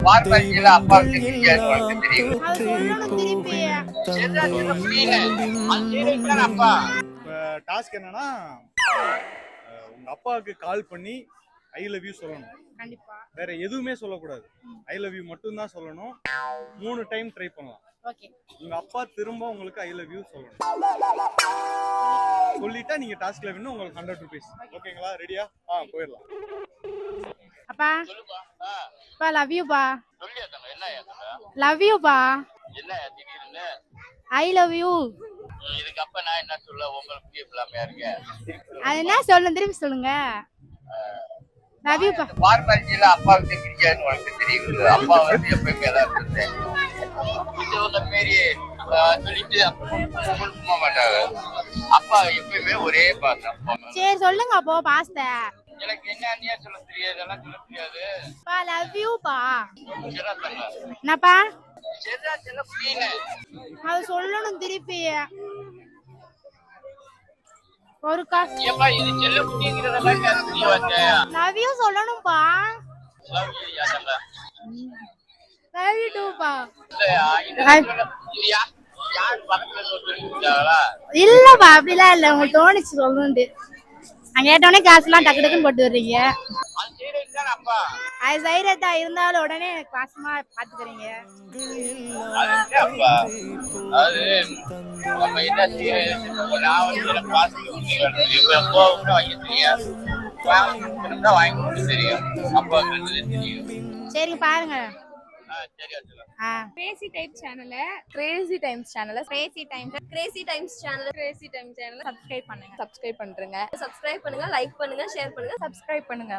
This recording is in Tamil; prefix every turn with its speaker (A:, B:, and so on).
A: பார்மர்ஜில அப்பாவுக்கு தெரியாது உனக்கு தெரியும். அப்பா
B: டாஸ்க் என்னன்னா உங்க அப்பாவுக்கு கால் பண்ணி ஐ லவ் யூ சொல்லணும்.
C: கண்டிப்பா
B: வேற எதுவுமே சொல்லக்கூடாது. ஐ லவ் யூ மட்டும் தான் சொல்லணும். 3 டைம் ட்ரை பண்ணலாம்.
C: ஓகே.
B: உங்க அப்பா திரும்ப உங்களுக்கு ஐ லவ் யூ சொல்லணும். சொல்லிட்டா நீங்க டாஸ்க்ல வின்னு உங்களுக்கு 100 ரூபீஸ். ஓகேங்களா? ரெடியா? போயிடலாம்.
C: அப்பா பா லவ் யூ பா.
A: சொல்லியா தங்க என்னயா தங்க
C: லவ் யூ பா.
A: என்னயா திடீர்னு
C: ஐ லவ் யூ.
A: இதுக்கு அப்ப நான் என்ன சொல்ல உங்களுக்கு இல்லாமையா இருக்கு.
C: அது என்ன சொல்லணும் திருப்பி சொல்லுங்க. லவ் யூ பா.
A: பார்மர்ஜில அப்பாவுக்கு தெரியாது உனக்கு தெரியும். அப்பா வந்து எப்பயுமே தான் இருக்கு. இது ஒரு மாரி சொல்லிட்டு போக மாட்டாங்க. அப்பா எப்பயுமே ஒரே பாசம்.
C: சரி சொல்லுங்க அப்போ பாஸ்த.
A: எனக்கு என்னன்னே சொல்ல தெரியாது, அதெல்லாம் சொல்ல தெரியாது.
C: பா லவ் யூ பா.
A: சரியா தங்க
C: என்னப்பா?
A: சரியா சொல்ல புரியல.
C: அது சொல்லணும் திருப்பி. ஒரு காசு.
A: ஏப்பா இது செல்ல புரியுங்கிறதெல்லாம் கேட்க வந்து
C: லவ் யூ சொல்லணும்பா.
A: லவ் யூ யா தங்க.
C: லவ் யூ டூ பா.
A: யார் பக்கத்துல சொல்லிருக்காங்களா?
C: இல்லப்பா அப்படிலாம் இல்ல, உங்களுக்கு தோணுச்சு சொல்லணும்னு. நான் கேட்டோடனே காசுலாம் டக்கு டக்குன்னு போட்டு வர்றீங்க.
A: அது சீரியஸ் தான் அப்பா.
C: அது சைரத்தா இருந்தாலும் உடனே எனக்கு பாசமா பாத்துக்கிறீங்க.
A: அப்பா அது நம்ம என்ன சீரியஸ் நான் வந்து பாசிட்டிவ் வாங்கி தெரியும். வாங்கி கொடுத்து தெரியும். அப்பா தெரியும்.
C: சரிங்க பாருங்க.
A: சரியா சொல்ல
D: கிரேசி டைம்ஸ் சேனலை சப்ஸ்கிரைப் பண்ணுங்க. லைக் பண்ணுங்க, ஷேர் பண்ணுங்க, சப்ஸ்கிரைப் பண்ணுங்க.